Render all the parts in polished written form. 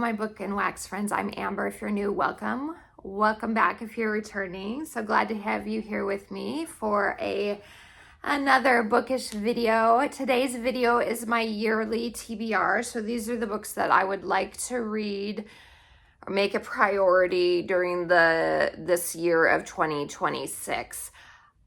my book and wax friends. I'm Amber. If you're new, welcome. Welcome back if you're returning. So glad to have you here with me for another bookish video. Today's video is my yearly TBR. So these are the books that I would like to read or make a priority during this year of 2026.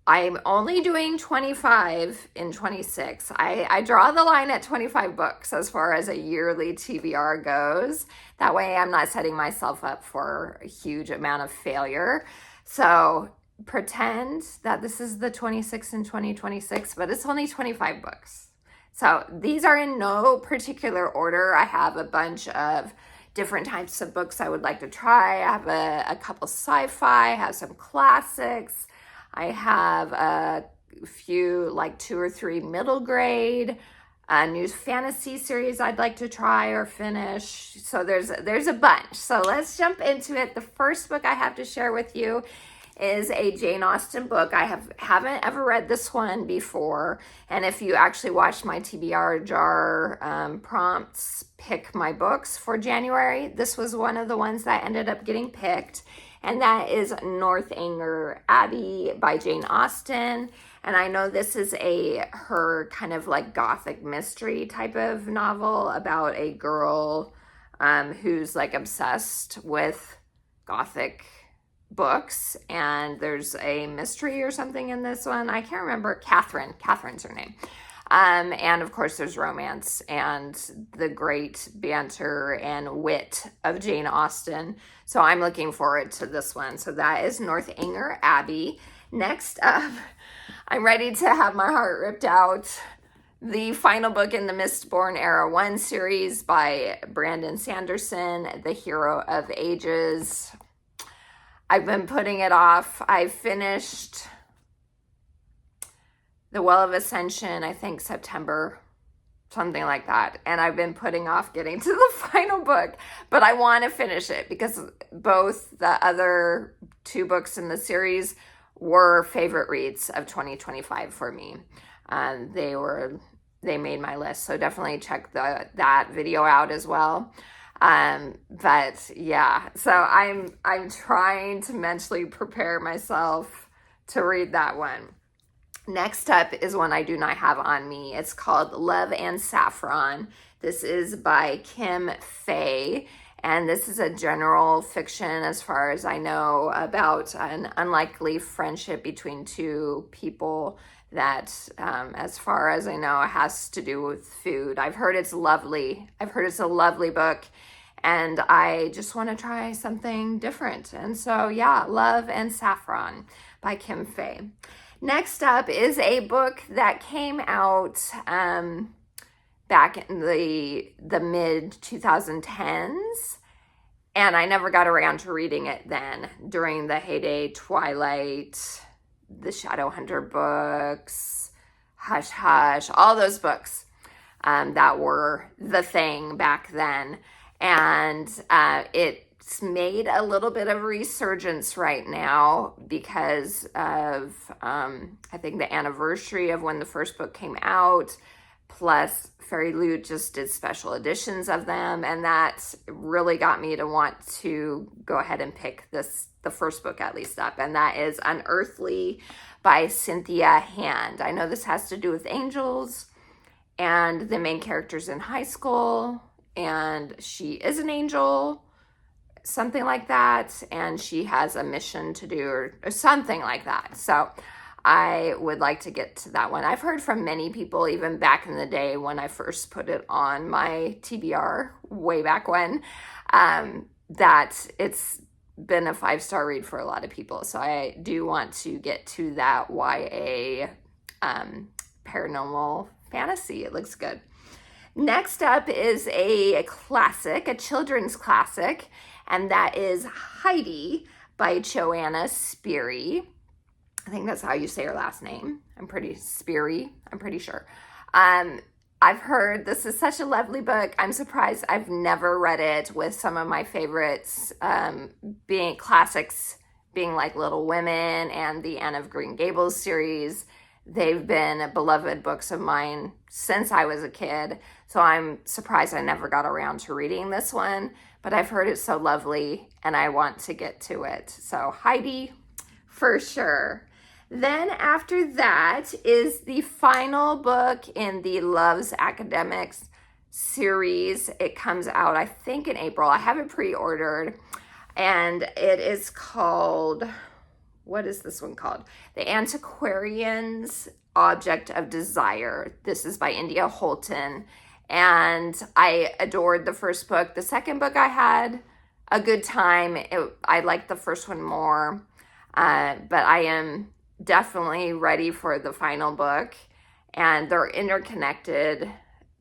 I'm only doing 25 in 26. I draw the line at 25 books as far as a yearly TBR goes. That way I'm not setting myself up for a huge amount of failure. So pretend that this is the 26 in 2026, but it's only 25 books. So these are in no particular order. I have a bunch of different types of books I would like to try. I have a couple sci-fi, I have some classics. I have a few, like 2 or 3 middle grade, new fantasy series I'd like to try or finish. So there's a bunch. So let's jump into it. The first book I have to share with you is a Jane Austen book. I haven't ever read this one before. And if you actually watched my TBR jar prompts, pick my books for January, this was one of the ones that ended up getting picked. And that is Northanger Abbey by Jane Austen. And I know this is her kind of like gothic mystery type of novel about a girl who's like obsessed with gothic books. And there's a mystery or something in this one. I can't remember. Catherine's her name. And of course there's romance and the great banter and wit of Jane Austen. So I'm looking forward to this one. So that is Northanger Abbey. Next up, I'm ready to have my heart ripped out. The final book in the Mistborn Era 1 series by Brandon Sanderson, The Hero of Ages. I've been putting it off. I finished The Well of Ascension, I think September, something like that. And I've been putting off getting to the final book, but I want to finish it because both the other 2 books in the series were favorite reads of 2025 for me. They made my list. So definitely check that video out as well. But yeah, so I'm trying to mentally prepare myself to read that one. Next up is one I do not have on me. It's called Love and Saffron. This is by Kim Fay, and this is a general fiction, as far as I know, about an unlikely friendship between 2 people that, as far as I know, has to do with food. I've heard it's lovely. I've heard it's a lovely book, and I just want to try something different. And so, yeah, Love and Saffron by Kim Fay. Next up is a book that came out back in the mid 2010s, and I never got around to reading it then, during the heyday Twilight, the Shadowhunter books, Hush Hush, all those books that were the thing back then. And it's made a little bit of a resurgence right now because of, I think, the anniversary of when the first book came out. Plus, Fairy Loot just did special editions of them. And that really got me to want to go ahead and pick the first book at least up. And that is Unearthly by Cynthia Hand. I know this has to do with angels and the main character's in high school. And she is an angel, something like that, and she has a mission to do or something like that. So I would like to get to that one. I've heard from many people, even back in the day when I first put it on my TBR way back when, that it's been a 5-star read for a lot of people. So I do want to get to that YA paranormal fantasy. It looks good. Next up is a classic, a children's classic, and that is Heidi by Joanna Spyri. I think that's how you say her last name. I'm pretty sure. I've heard this is such a lovely book. I'm surprised I've never read it, with some of my favorites being classics, being like Little Women and the Anne of Green Gables series. They've been beloved books of mine since I was a kid, so I'm surprised I never got around to reading this one. but I've heard it's so lovely and I want to get to it. So Heidi, for sure. Then after that is the final book in the Loves Academics series. It comes out, I think, in April. I have it pre-ordered, and it is called, what is this one called? The Antiquarian's Object of Desire. This is by India Holton, and I adored the first book. The second book, I had a good time. I liked the first one more, but I am definitely ready for the final book, and they're interconnected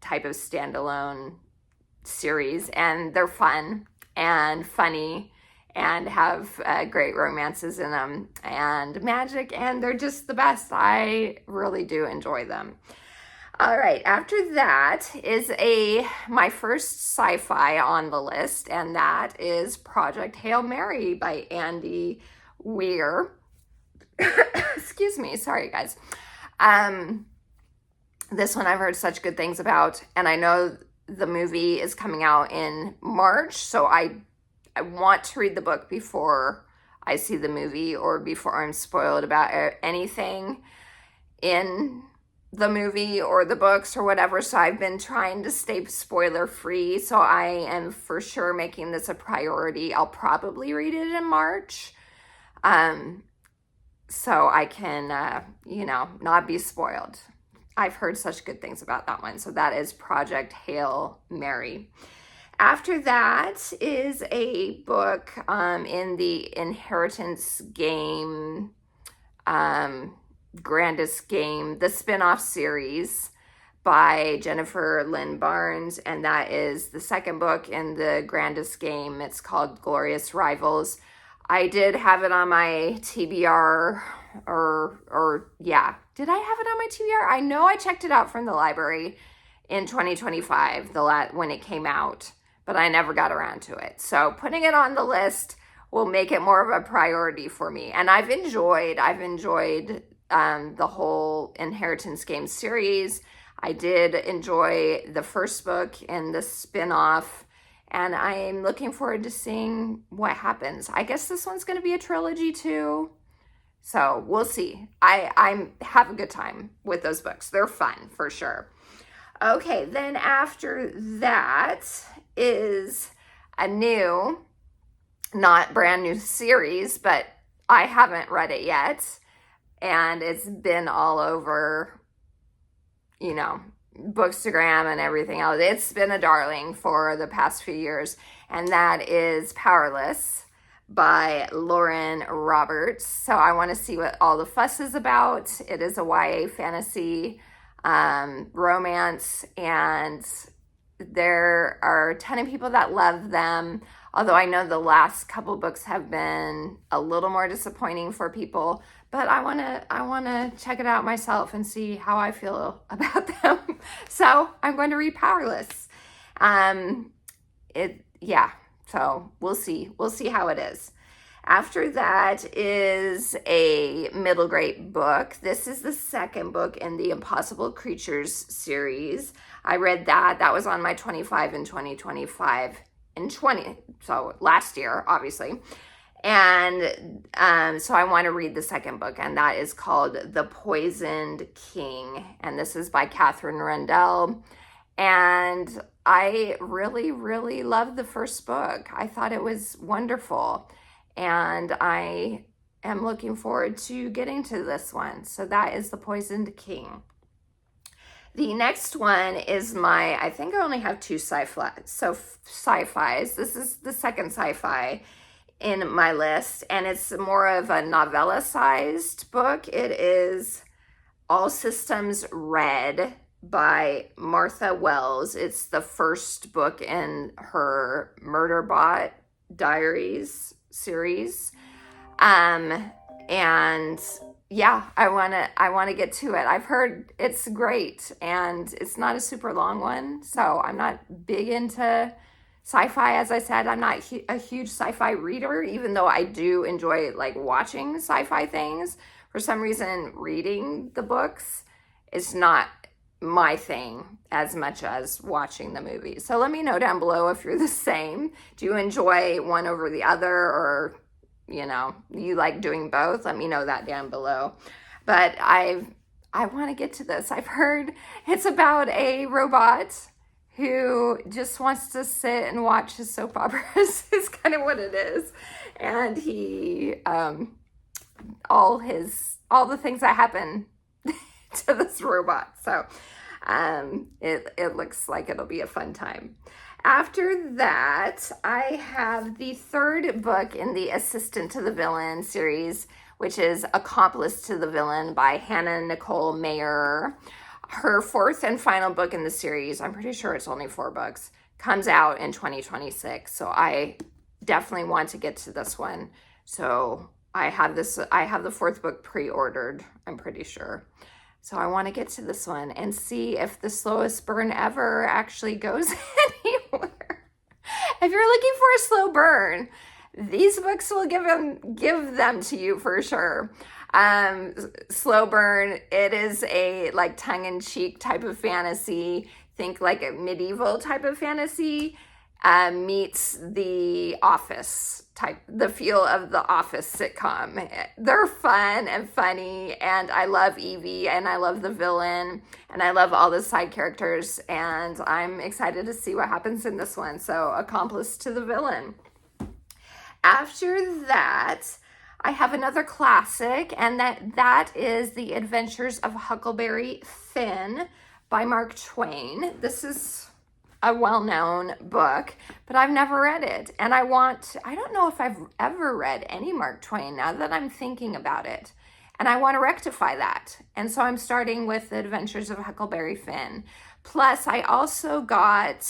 type of standalone series, and they're fun and funny and have great romances in them and magic, and they're just the best. I really do enjoy them. All right, after that is my first sci-fi on the list, and that is Project Hail Mary by Andy Weir. Excuse me, sorry guys. This one I've heard such good things about, and I know the movie is coming out in March, so I want to read the book before I see the movie or before I'm spoiled about anything in the movie or the books or whatever. So I've been trying to stay spoiler free, so I am for sure making this a priority. I'll probably read it in March, so I can, not be spoiled. I've heard such good things about that one. So that is Project Hail Mary. After that is a book in the Inheritance Game, Grandest Game, the spin-off series by Jennifer Lynn Barnes, and that is the second book in the Grandest Game. It's called Glorious Rivals. I did have it on my TBR, did I have it on my TBR? I know I checked it out from the library in 2025, when it came out, but I never got around to it. So putting it on the list will make it more of a priority for me. And I've enjoyed the whole Inheritance Game series. I did enjoy the first book in the spin-off, and I'm looking forward to seeing what happens. I guess this one's going to be a trilogy too. So we'll see. I have a good time with those books. They're fun for sure. Okay, then after that is a new, not brand new series, but I haven't read it yet. And it's been all over, Bookstagram and everything else. It's been a darling for the past few years, and that is Powerless by Lauren Roberts. So I want to see what all the fuss is about. It is a YA fantasy romance, and there are a ton of people that love them, although I know the last couple books have been a little more disappointing for people. But I want to check it out myself and see how I feel about them. So I'm going to read Powerless. So we'll see. We'll see how it is. After that is a middle grade book. This is the second book in the Impossible Creatures series. I read that. That was on my 25 in 2025 and 20. So last year, obviously. And so I want to read the second book, and that is called The Poisoned King. And this is by Catherine Rendell. And I really, really loved the first book. I thought it was wonderful. And I am looking forward to getting to this one. So that is The Poisoned King. The next one is I think I only have two sci-fis. This is the second sci-fi in my list, and it's more of a novella-sized book. It is All Systems Red by Martha Wells. It's the first book in her Murderbot Diaries series. And yeah, I want to get to it. I've heard it's great, and it's not a super long one, so I'm not big into sci-fi. As I said, I'm not a huge sci-fi reader, even though I do enjoy watching sci-fi things. For some reason, reading the books is not my thing as much as watching the movie. So let me know down below if you're the same. Do you enjoy one over the other, or you like doing both? Let me know that down below. But I want to get to this. I've heard it's about a robot who just wants to sit and watch his soap operas is kind of what it is. And he, all the things that happen to this robot. So it looks like it'll be a fun time. After that, I have the third book in the Assistant to the Villain series, which is Accomplice to the Villain by Hannah Nicole Mayer. Her fourth and final book in the series, I'm pretty sure it's only 4 books, comes out in 2026. So I definitely want to get to this one. So I have the 4th book pre-ordered, I'm pretty sure. So I want to get to this one and see if the slowest burn ever actually goes anywhere. If you're looking for a slow burn, these books will give them to you for sure. Slow burn, it is a like tongue-in-cheek type of fantasy. Think like a medieval type of fantasy meets the Office type, the feel of the Office sitcom. They're fun and funny, and I love Evie, and I love the villain, and I love all the side characters, and I'm excited to see what happens in this one. So, Accomplice to the Villain. After that, I have another classic, and that is The Adventures of Huckleberry Finn by Mark Twain. This is a well-known book, but I've never read it. And I don't know if I've ever read any Mark Twain now that I'm thinking about it. And I want to rectify that. And so I'm starting with The Adventures of Huckleberry Finn. Plus, I also got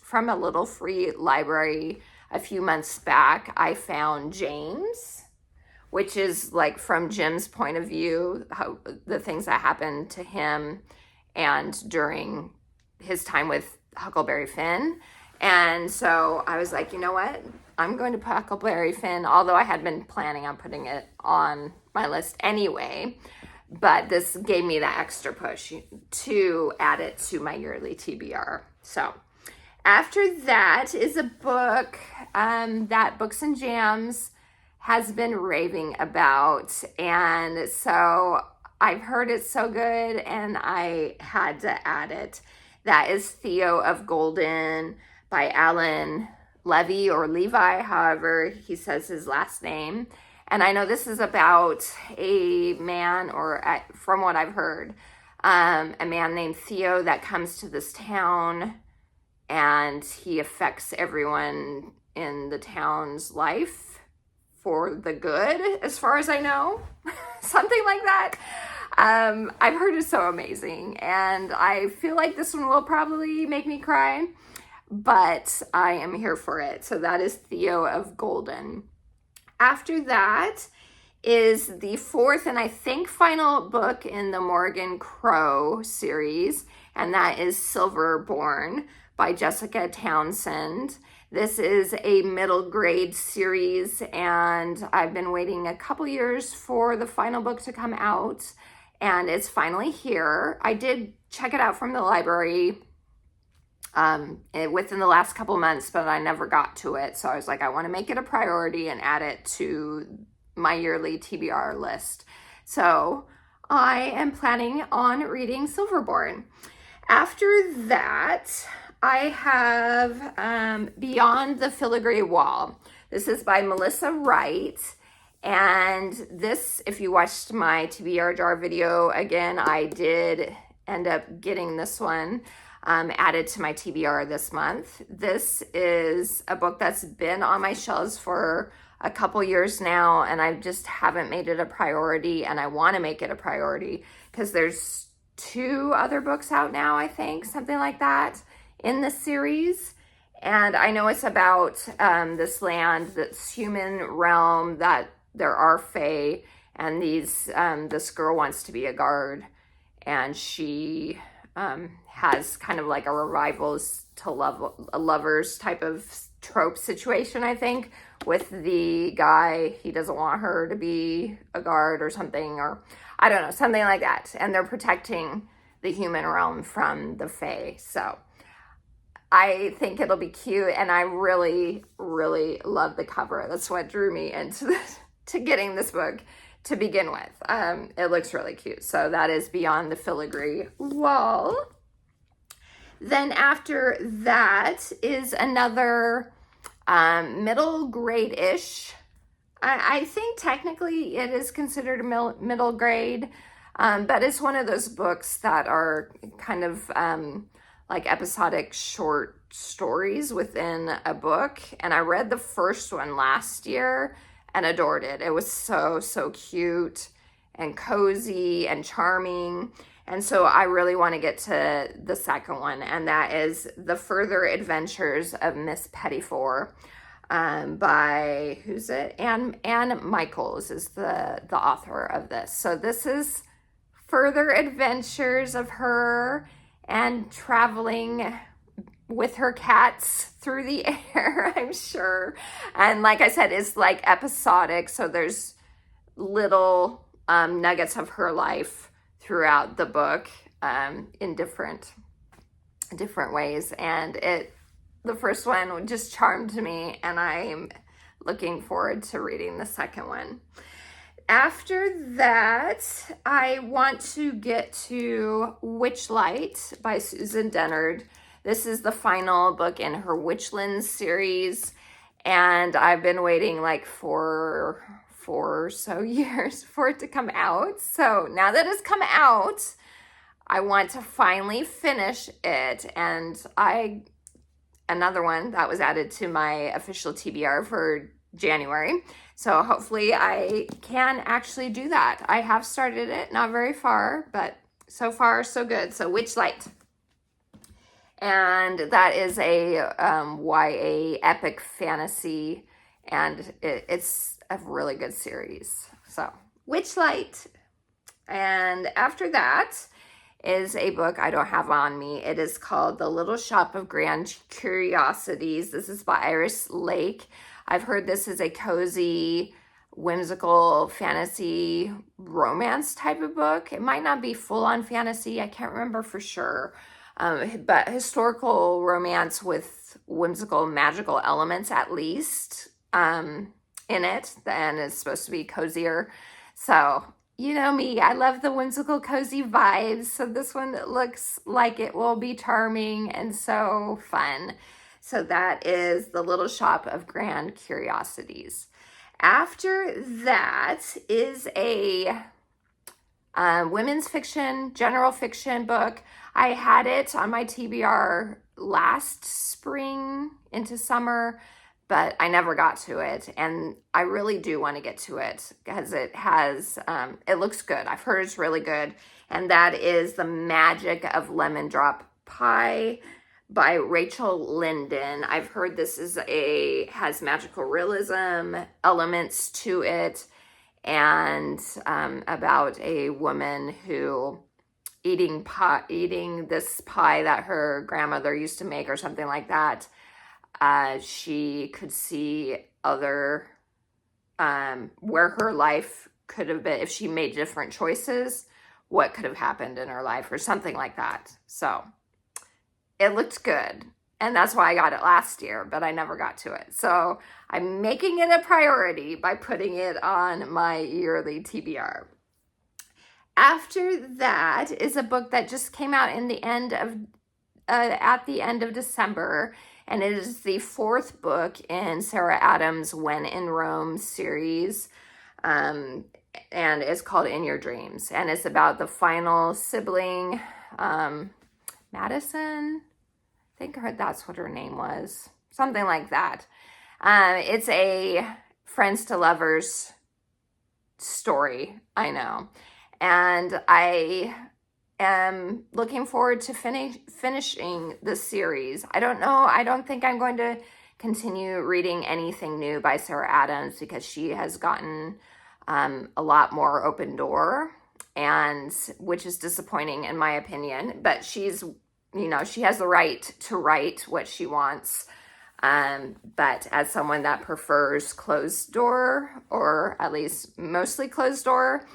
from a little free library a few months back, I found James, which is like from Jim's point of view, how the things that happened to him and during his time with Huckleberry Finn. And so I was like, you know what? I'm going to put Huckleberry Finn, although I had been planning on putting it on my list anyway, but this gave me that extra push to add it to my yearly TBR. So after that is a book that Books and Jams has been raving about. And so I've heard it's so good and I had to add it. That is Theo of Golden by Alan Levy, or Levi, however he says his last name. And I know this is about a man, or from what I've heard, a man named Theo that comes to this town and he affects everyone in the town's life for the good, as far as I know. Something like that. I've heard it's so amazing, and I feel like this one will probably make me cry, but I am here for it. So that is Theo of Golden. After that is the 4th and I think final book in the Morgan Crow series, and that is Silverborn by Jessica Townsend. This is a middle grade series, and I've been waiting a couple years for the final book to come out, and it's finally here. I did check it out from the library within the last couple months, but I never got to it. So I was like, I want to make it a priority and add it to my yearly TBR list. So I am planning on reading Silverborn. After that, I have Beyond the Filigree Wall. This is by Melissa Wright. And this, if you watched my TBR jar video, again, I did end up getting this one added to my TBR this month. This is a book that's been on my shelves for a couple years now, and I just haven't made it a priority, and I want to make it a priority because there's 2 other books out now, I think, something like that, in this series. And I know it's about this land, this human realm, that there are fae, and this girl wants to be a guard, and she has kind of like a revivals to lovers type of trope situation, I think, with the guy. He doesn't want her to be a guard or something, or I don't know, something like that. And they're protecting the human realm from the fae. So I think it'll be cute, and I really, really love the cover. That's what drew me into this, to getting this book to begin with. It looks really cute. So that is Beyond the Filigree Wall. Then after that is another middle grade-ish. I think technically it is considered a middle grade, but it's one of those books that are kind of like episodic short stories within a book. And I read the first one last year and adored it. It was so, so cute and cozy and charming. And so I really want to get to the second one, and that is The Further Adventures of Miss Pettifor, by, who's it? Anne Michaels is the author of this. So this is further adventures of her and traveling with her cats through the air, I'm sure. And like I said, it's like episodic. So there's little nuggets of her life throughout the book, in different ways. And the first one just charmed me, and I'm looking forward to reading the second one. After that, I want to get to Witchlight by Susan Dennard. This is the final book in her Witchlands series, and I've been waiting like four or so years for it to come out. So now that it's come out, I want to finally finish it. And another one that was added to my official TBR for January. So hopefully I can actually do that. I have started it, not very far, but so far so good. So Witchlight. And that is a YA epic fantasy, and it's a really good series. So Witchlight. And after that is a book I don't have on me. It is called The Little Shop of Grand Curiosities. This is by Iris Lake. I've heard this is a cozy, whimsical fantasy romance type of book. It might not be full-on fantasy. I can't remember for sure. But historical romance with whimsical, magical elements at least in it. And it's supposed to be cozier. So, you know me, I love the whimsical, cozy vibes. So this one looks like it will be charming and so fun. So that is The Little Shop of Grand Curiosities. After that is a women's fiction, general fiction book. I had it on my TBR last spring into summer, but I never got to it. And I really do want to get to it because it has, it looks good. I've heard it's really good. And that is The Magic of Lemon Drop Pie by Rachel Linden. I've heard this has magical realism elements to it, and about a woman who eating this pie that her grandmother used to make or something like that. She could see other, where her life could have been, if she made different choices, what could have happened in her life or something like that. So it looked good. And that's why I got it last year, but I never got to it. So I'm making it a priority by putting it on my yearly TBR. After that is a book that just came out at the end of December, and it is the fourth book in Sarah Adams' When in Rome series, and it's called In Your Dreams, and it's about the final sibling, Madison. I think that's what her name was, something like that. It's a friends to lovers story, I know. And I am looking forward to finishing the series. I don't know. I don't think I'm going to continue reading anything new by Sarah Adams because she has gotten a lot more open door, and which is disappointing in my opinion. But she's, she has the right to write what she wants. But as someone that prefers closed door, or at least mostly closed door,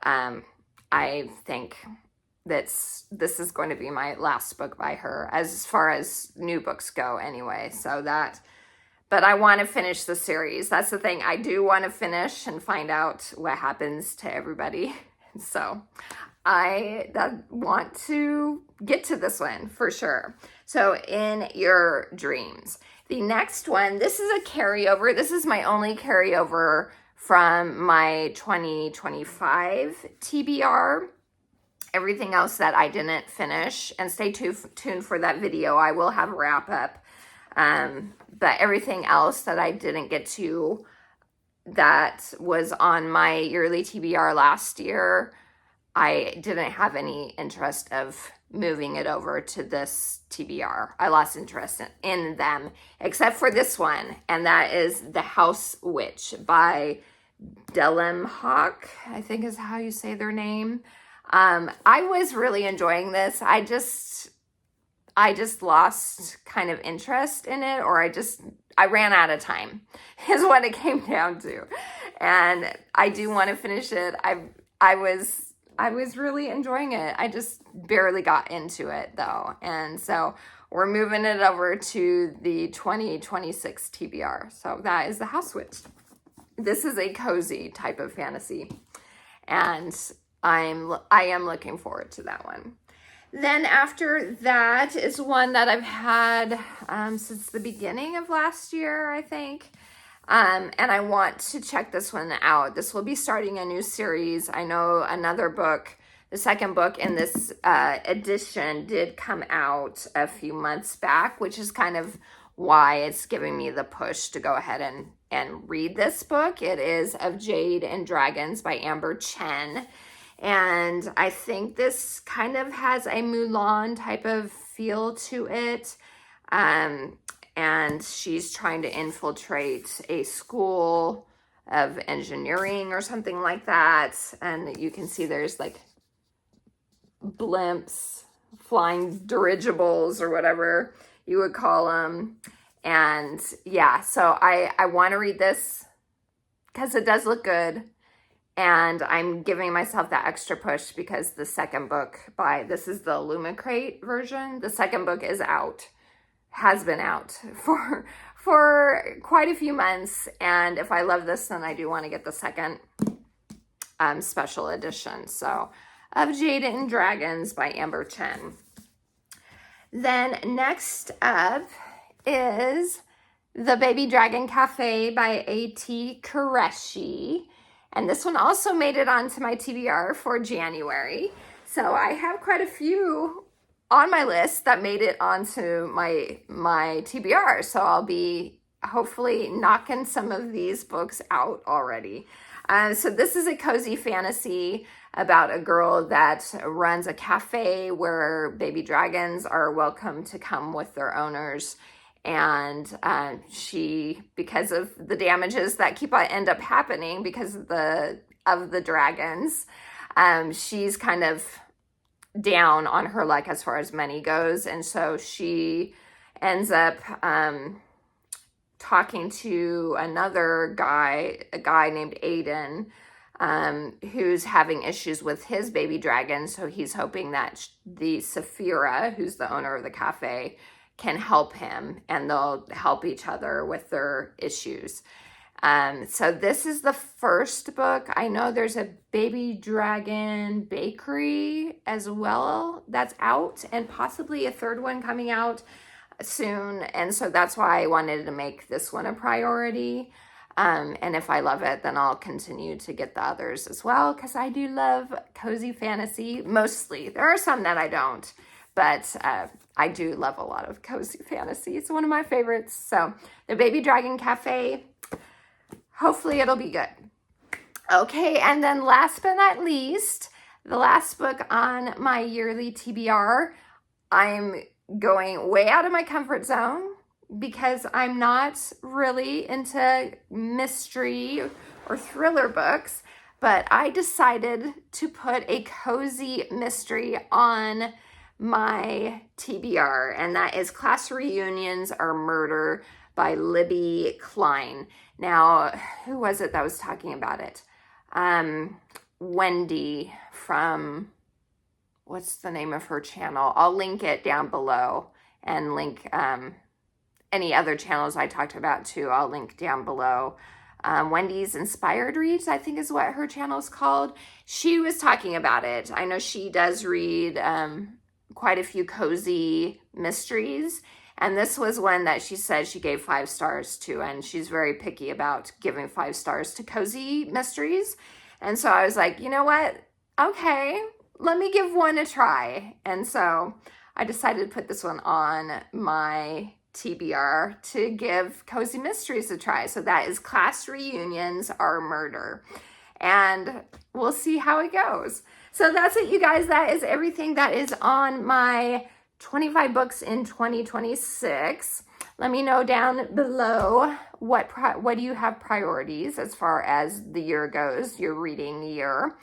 I think this is going to be my last book by her, as far as new books go anyway. So that, but I want to finish the series. That's the thing. I do want to finish and find out what happens to everybody. So I want to get to this one for sure. So In Your Dreams. The next one, this is a carryover. This is my only carryover from my 2025 TBR. Everything else that I didn't finish, and stay tuned for that video. I will have a wrap up. But everything else that I didn't get to that was on my yearly TBR last year, I didn't have any interest of moving it over to this TBR. I lost interest in them, except for this one, and that is The House Witch by Delem Hawk, I think is how you say their name. I was really enjoying this. I just lost kind of interest in it, or I ran out of time is what it came down to. And I do want to finish it. I was really enjoying it. I just barely got into it though. And so we're moving it over to the 2026 TBR. So that is The House Witch. This is a cozy type of fantasy, and I am looking forward to that one. Then after that is one that I've had since the beginning of last year, I think. And I want to check this one out. This will be starting a new series. I know another book, the second book in this edition, did come out a few months back, which is kind of why it's giving me the push to go ahead and read this book. It is Of Jade and Dragons by Amber Chen. And I think this kind of has a Mulan type of feel to it. And she's trying to infiltrate a school of engineering or something like that. And you can see there's like blimps, flying dirigibles or whatever you would call them. And yeah, so I want to read this because it does look good. And I'm giving myself that extra push because the second book this is the Lumicrate version. The second book is out, has been out for quite a few months. And if I love this, then I do want to get the second special edition. So Of Jade and Dragons by Amber Chen. Then next up is The Baby Dragon Cafe by A.T. Qureshi. And this one also made it onto my TBR for January. So I have quite a few on my list that made it onto my TBR. So I'll be hopefully knocking some of these books out already. So this is a cozy fantasy about a girl that runs a cafe where baby dragons are welcome to come with their owners. And she, because of the damages that end up happening because of the dragons, she's kind of down on her luck as far as money goes. And so she ends up talking to another guy, a guy named Aiden, who's having issues with his baby dragon. So he's hoping that the Saphira, who's the owner of the cafe, can help him, and they'll help each other with their issues. So this is the first book. I know there's a Baby Dragon Bakery as well that's out, and possibly a third one coming out soon. And so that's why I wanted to make this one a priority. And if I love it, then I'll continue to get the others as well, because I do love cozy fantasy, mostly. There are some that I don't, but I do love a lot of cozy fantasy. It's one of my favorites. So The Baby Dragon Cafe, hopefully it'll be good. Okay, and then last but not least, the last book on my yearly TBR. I'm going way out of my comfort zone because I'm not really into mystery or thriller books, but I decided to put a cozy mystery on my TBR, and that is Class Reunions Are Murder by Libby Klein. Now, who was it that was talking about it? Wendy from what's the name of her channel? I'll link it down below, and link any other channels I talked about too. I'll link down below. Wendy's Inspired Reads, I think is what her channel is called. She was talking about it. I know she does read quite a few cozy mysteries, and this was one that she said she gave 5 stars to, and she's very picky about giving 5 stars to cozy mysteries. And so I was like, you know what? Okay, let me give one a try. And so I decided to put this one on my TBR to give cozy mysteries a try. So that is Class Reunions Are Murder. And we'll see how it goes. So that's it, you guys. That is everything that is on my 25 books in 2026. Let me know down below what do you have priorities as far as the year goes, your reading year.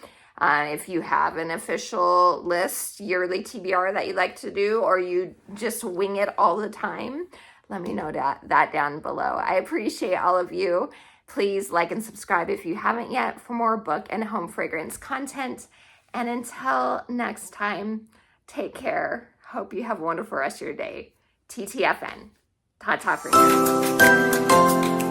If you have an official list, yearly TBR that you like to do, or you just wing it all the time, let me know that down below. I appreciate all of you. Please like and subscribe if you haven't yet for more book and home fragrance content. And until next time, take care. Hope you have a wonderful rest of your day. TTFN. Ta-ta for now.